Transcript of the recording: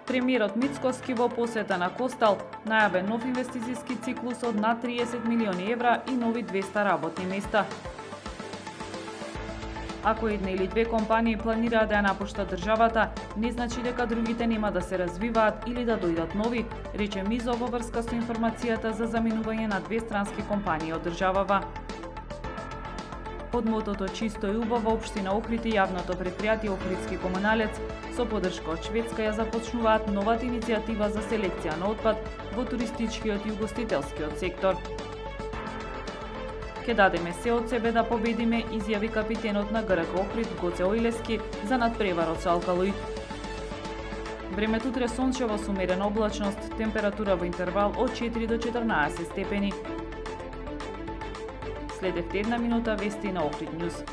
Премиерот Мицкоски во посета на Костал најаве нов инвестицијски циклус од над 30 милиони евра и нови 200 работни места. Ако една или две компании планираат да ја напуштат државата, не значи дека другите нема да се развиваат или да дојдат нови, рече Мизо во врска со информацијата за заминување на две странски компании од државава. Под мотото Чисто и убаво, општина Охрид и јавното претпријатие Охридски комуналец со поддршка од Шведска ја започнуваат новата иницијатива за селекција на отпад во туристичкиот и угостителскиот сектор. Ке дадеме се од себе да победиме, изјави капитенот на ГРК Охрид Гоце Ојлески за надпреварот со алкалоид. Времето утре сончево со умерена облачност, температура во интервал од 4 до 14 степени. Следевте една минута вести на Охрид Нјуз.